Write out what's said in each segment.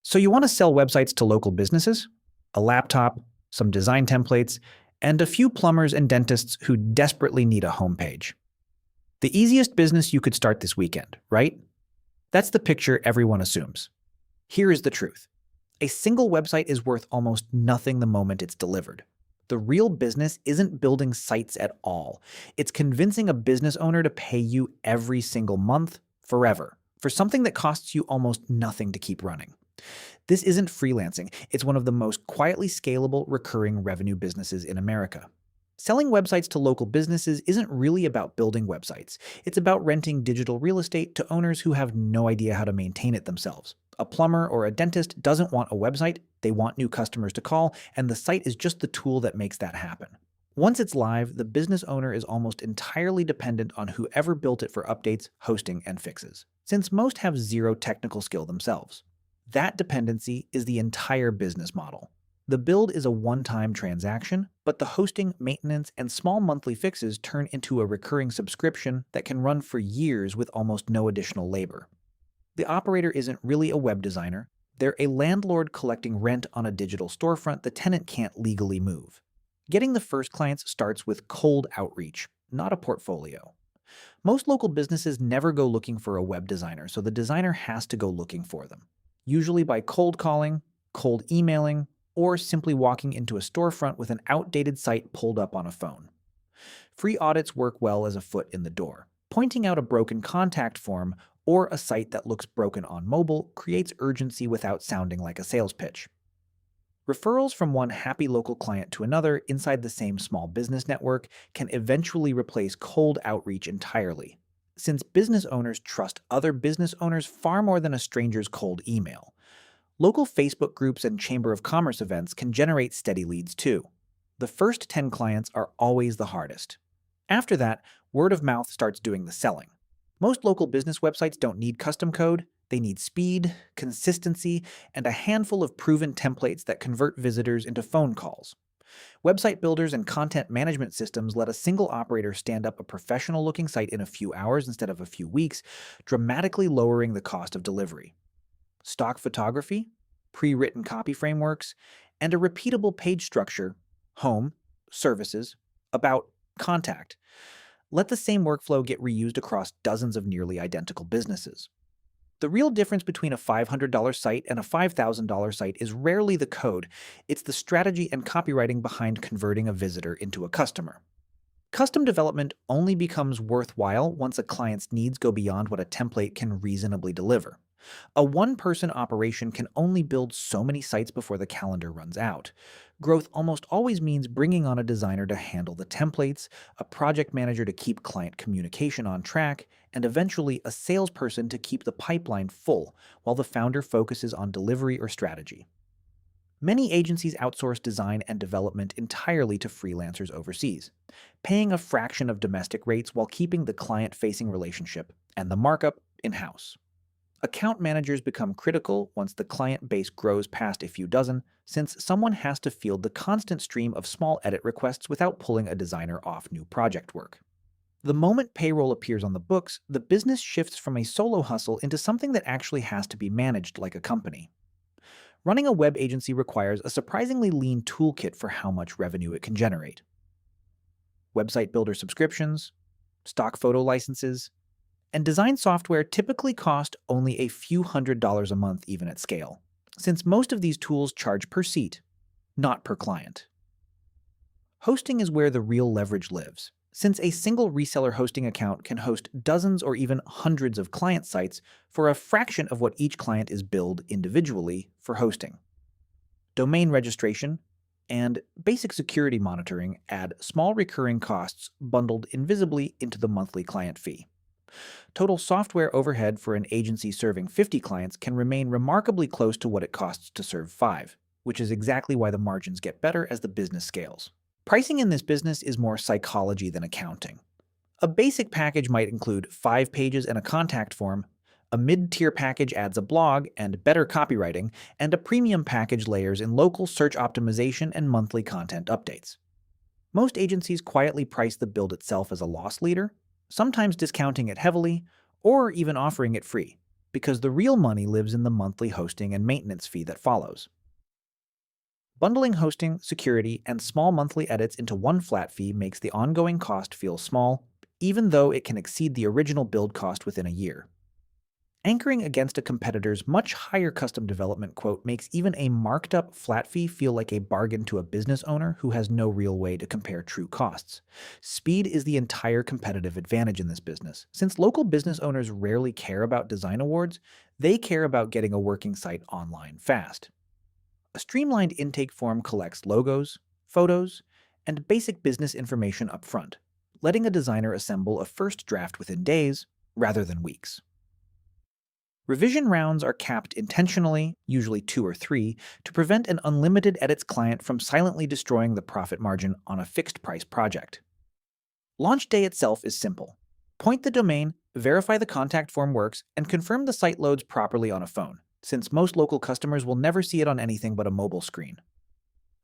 So you want to sell websites to local businesses? A laptop, some design templates, and a few plumbers and dentists who desperately need a homepage. The easiest business you could start this weekend, right? That's the picture everyone assumes. Here is the truth. A single website is worth almost nothing the moment it's delivered. The real business isn't building sites at all. It's convincing a business owner to pay you every single month, forever, for something that costs you almost nothing to keep running. This isn't freelancing. It's one of the most quietly scalable recurring revenue businesses in America. Selling websites to local businesses isn't really about building websites. It's about renting digital real estate to owners who have no idea how to maintain it themselves. A plumber or a dentist doesn't want a website, they want new customers to call, and the site is just the tool that makes that happen. Once it's live, the business owner is almost entirely dependent on whoever built it for updates, hosting, and fixes, since most have zero technical skill themselves. That dependency is the entire business model. The build is a one-time transaction, but the hosting, maintenance, and small monthly fixes turn into a recurring subscription that can run for years with almost no additional labor. The operator isn't really a web designer. They're a landlord collecting rent on a digital storefront the tenant can't legally move. Getting the first clients starts with cold outreach, not a portfolio. Most local businesses never go looking for a web designer, so the designer has to go looking for them. Usually by cold calling, cold emailing, or simply walking into a storefront with an outdated site pulled up on a phone. Free audits work well as a foot in the door. Pointing out a broken contact form or a site that looks broken on mobile creates urgency without sounding like a sales pitch. Referrals from one happy local client to another inside the same small business network can eventually replace cold outreach entirely, since business owners trust other business owners far more than a stranger's cold email. Local Facebook groups and Chamber of Commerce events can generate steady leads too. The first 10 clients are always the hardest. After that, word of mouth starts doing the selling. Most local business websites don't need custom code. They need speed, consistency, and a handful of proven templates that convert visitors into phone calls. Website builders and content management systems let a single operator stand up a professional-looking site in a few hours instead of a few weeks, dramatically lowering the cost of delivery. Stock photography, pre-written copy frameworks, and a repeatable page structure, home, services, about, contact. Let the same workflow get reused across dozens of nearly identical businesses. The real difference between a $500 site and a $5,000 site is rarely the code, it's the strategy and copywriting behind converting a visitor into a customer. Custom development only becomes worthwhile once a client's needs go beyond what a template can reasonably deliver. A one-person operation can only build so many sites before the calendar runs out. Growth almost always means bringing on a designer to handle the templates, a project manager to keep client communication on track, and eventually a salesperson to keep the pipeline full while the founder focuses on delivery or strategy. Many agencies outsource design and development entirely to freelancers overseas, paying a fraction of domestic rates while keeping the client-facing relationship and the markup in-house. Account managers become critical once the client base grows past a few dozen, since someone has to field the constant stream of small edit requests without pulling a designer off new project work. The moment payroll appears on the books, the business shifts from a solo hustle into something that actually has to be managed like a company. Running a web agency requires a surprisingly lean toolkit for how much revenue it can generate. Website builder subscriptions, stock photo licenses, and design software typically cost only a few $100s a month even at scale, since most of these tools charge per seat, not per client. Hosting is where the real leverage lives, since a single reseller hosting account can host dozens or even hundreds of client sites for a fraction of what each client is billed individually for hosting. Domain registration and basic security monitoring add small recurring costs bundled invisibly into the monthly client fee. Total software overhead for an agency serving 50 clients can remain remarkably close to what it costs to serve 5, which is exactly why the margins get better as the business scales. Pricing in this business is more psychology than accounting. A basic package might include 5 pages and a contact form, a mid-tier package adds a blog and better copywriting, and a premium package layers in local search optimization and monthly content updates. Most agencies quietly price the build itself as a loss leader, sometimes discounting it heavily, or even offering it free, because the real money lives in the monthly hosting and maintenance fee that follows. Bundling hosting, security, and small monthly edits into one flat fee makes the ongoing cost feel small, even though it can exceed the original build cost within a year. Anchoring against a competitor's much higher custom development quote makes even a marked up flat fee feel like a bargain to a business owner who has no real way to compare true costs. Speed is the entire competitive advantage in this business. Since local business owners rarely care about design awards, they care about getting a working site online fast. A streamlined intake form collects logos, photos, and basic business information up front, letting a designer assemble a first draft within days rather than weeks. Revision rounds are capped intentionally, usually 2 or 3, to prevent an unlimited edits client from silently destroying the profit margin on a fixed-price project. Launch day itself is simple. Point the domain, verify the contact form works, and confirm the site loads properly on a phone, since most local customers will never see it on anything but a mobile screen.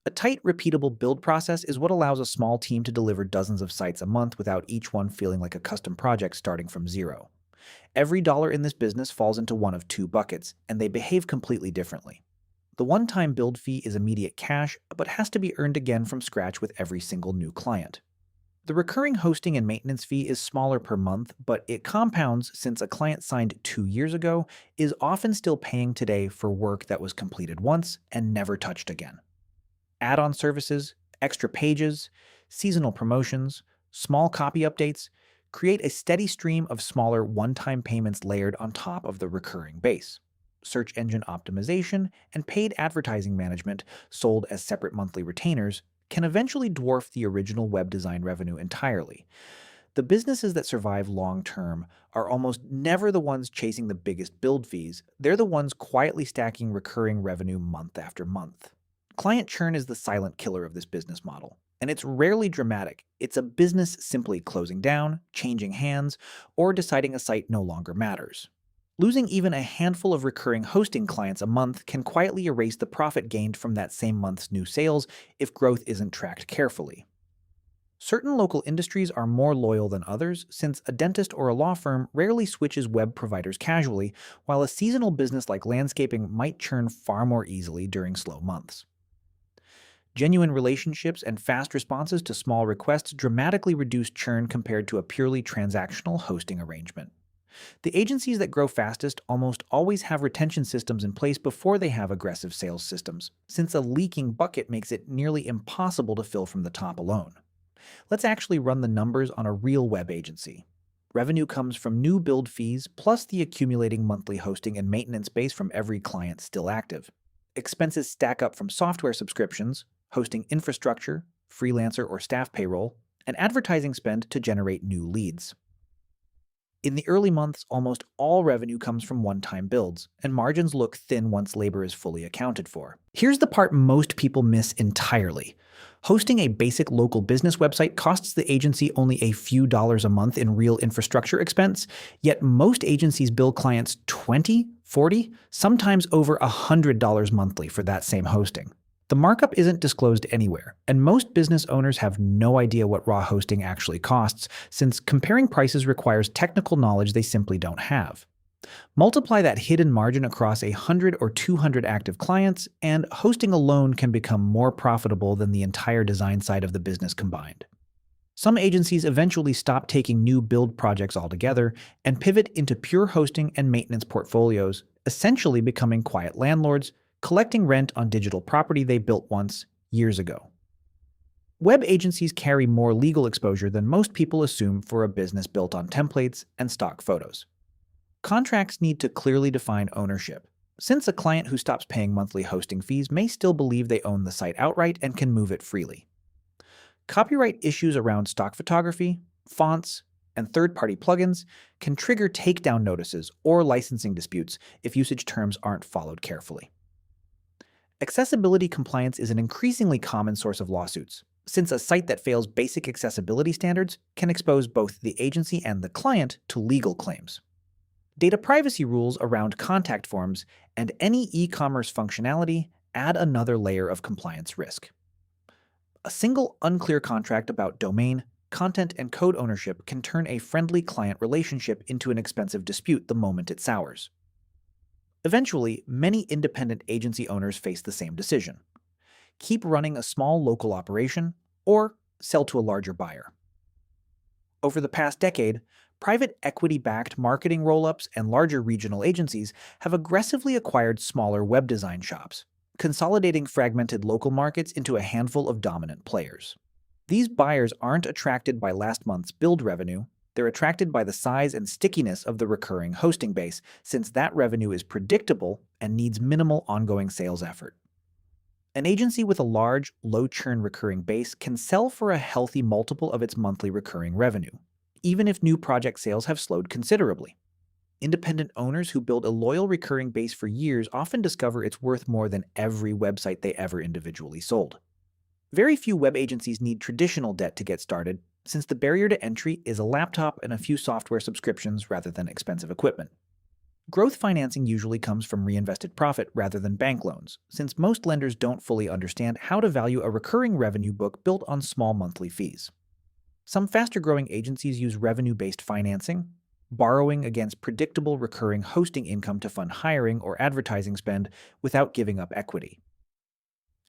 A tight, repeatable build process is what allows a small team to deliver dozens of sites a month without each one feeling like a custom project starting from zero. Every dollar in this business falls into one of 2 buckets, and they behave completely differently. The one-time build fee is immediate cash, but has to be earned again from scratch with every single new client. The recurring hosting and maintenance fee is smaller per month, but it compounds since a client signed 2 years ago is often still paying today for work that was completed once and never touched again. Add-on services, extra pages, seasonal promotions, small copy updates create a steady stream of smaller one-time payments layered on top of the recurring base. Search engine optimization and paid advertising management, sold as separate monthly retainers, can eventually dwarf the original web design revenue entirely. The businesses that survive long-term are almost never the ones chasing the biggest build fees. They're the ones quietly stacking recurring revenue month after month. Client churn is the silent killer of this business model, and it's rarely dramatic. It's a business simply closing down, changing hands, or deciding a site no longer matters. Losing even a handful of recurring hosting clients a month can quietly erase the profit gained from that same month's new sales if growth isn't tracked carefully. Certain local industries are more loyal than others, since a dentist or a law firm rarely switches web providers casually, while a seasonal business like landscaping might churn far more easily during slow months. Genuine relationships and fast responses to small requests dramatically reduce churn compared to a purely transactional hosting arrangement. The agencies that grow fastest almost always have retention systems in place before they have aggressive sales systems, since a leaking bucket makes it nearly impossible to fill from the top alone. Let's actually run the numbers on a real web agency. Revenue comes from new build fees plus the accumulating monthly hosting and maintenance base from every client still active. Expenses stack up from software subscriptions, hosting infrastructure, freelancer or staff payroll, and advertising spend to generate new leads. In the early months, almost all revenue comes from one-time builds, and margins look thin once labor is fully accounted for. Here's the part most people miss entirely. Hosting a basic local business website costs the agency only a few dollars a month in real infrastructure expense, yet most agencies bill clients $20, $40, sometimes over $100 monthly for that same hosting. The markup isn't disclosed anywhere, and most business owners have no idea what raw hosting actually costs, since comparing prices requires technical knowledge they simply don't have. Multiply that hidden margin across 100 or 200 active clients, and hosting alone can become more profitable than the entire design side of the business combined. Some agencies eventually stop taking new build projects altogether and pivot into pure hosting and maintenance portfolios, essentially becoming quiet landlords, collecting rent on digital property they built once, years ago. Web agencies carry more legal exposure than most people assume for a business built on templates and stock photos. Contracts need to clearly define ownership, since a client who stops paying monthly hosting fees may still believe they own the site outright and can move it freely. Copyright issues around stock photography, fonts, and third-party plugins can trigger takedown notices or licensing disputes if usage terms aren't followed carefully. Accessibility compliance is an increasingly common source of lawsuits, since a site that fails basic accessibility standards can expose both the agency and the client to legal claims. Data privacy rules around contact forms and any e-commerce functionality add another layer of compliance risk. A single unclear contract about domain, content, and code ownership can turn a friendly client relationship into an expensive dispute the moment it sours. Eventually, many independent agency owners face the same decision: keep running a small local operation or sell to a larger buyer. Over the past decade, private equity-backed marketing roll-ups and larger regional agencies have aggressively acquired smaller web design shops, consolidating fragmented local markets into a handful of dominant players. These buyers aren't attracted by last month's build revenue, they're attracted by the size and stickiness of the recurring hosting base, since that revenue is predictable and needs minimal ongoing sales effort. An agency with a large, low-churn recurring base can sell for a healthy multiple of its monthly recurring revenue, even if new project sales have slowed considerably. Independent owners who build a loyal recurring base for years often discover it's worth more than every website they ever individually sold. Very few web agencies need traditional debt to get started, since the barrier to entry is a laptop and a few software subscriptions rather than expensive equipment. Growth financing usually comes from reinvested profit rather than bank loans, since most lenders don't fully understand how to value a recurring revenue book built on small monthly fees. Some faster-growing agencies use revenue-based financing, borrowing against predictable recurring hosting income to fund hiring or advertising spend without giving up equity.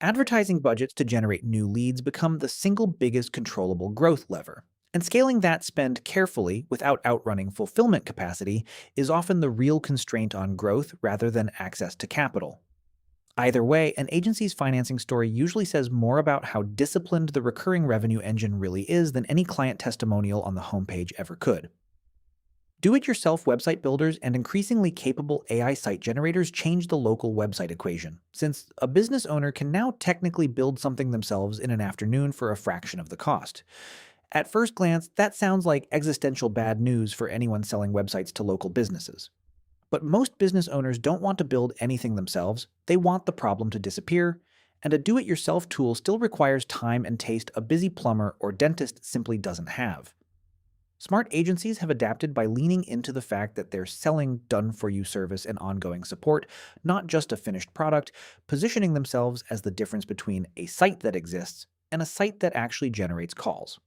Advertising budgets to generate new leads become the single biggest controllable growth lever, and scaling that spend carefully without outrunning fulfillment capacity is often the real constraint on growth rather than access to capital. Either way, an agency's financing story usually says more about how disciplined the recurring revenue engine really is than any client testimonial on the homepage ever could. Do-it-yourself website builders and increasingly capable AI site generators change the local website equation, since a business owner can now technically build something themselves in an afternoon for a fraction of the cost. At first glance, that sounds like existential bad news for anyone selling websites to local businesses. But most business owners don't want to build anything themselves, they want the problem to disappear, and a do-it-yourself tool still requires time and taste a busy plumber or dentist simply doesn't have. Smart agencies have adapted by leaning into the fact that they're selling done-for-you service and ongoing support, not just a finished product, positioning themselves as the difference between a site that exists and a site that actually generates calls.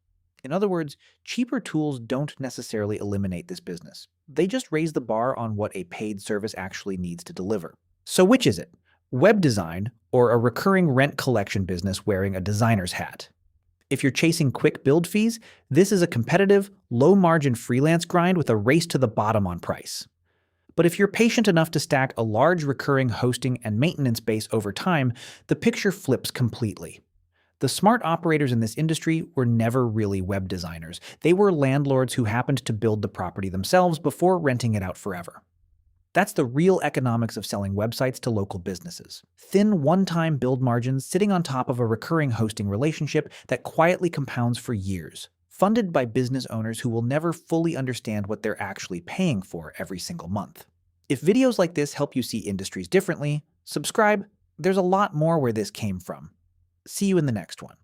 In other words, cheaper tools don't necessarily eliminate this business. They just raise the bar on what a paid service actually needs to deliver. So which is it? Web design or a recurring rent collection business wearing a designer's hat? If you're chasing quick build fees, this is a competitive, low-margin freelance grind with a race to the bottom on price. But if you're patient enough to stack a large recurring hosting and maintenance base over time, the picture flips completely. The smart operators in this industry were never really web designers. They were landlords who happened to build the property themselves before renting it out forever. That's the real economics of selling websites to local businesses. Thin, one-time build margins sitting on top of a recurring hosting relationship that quietly compounds for years, funded by business owners who will never fully understand what they're actually paying for every single month. If videos like this help you see industries differently, subscribe. There's a lot more where this came from. See you in the next one.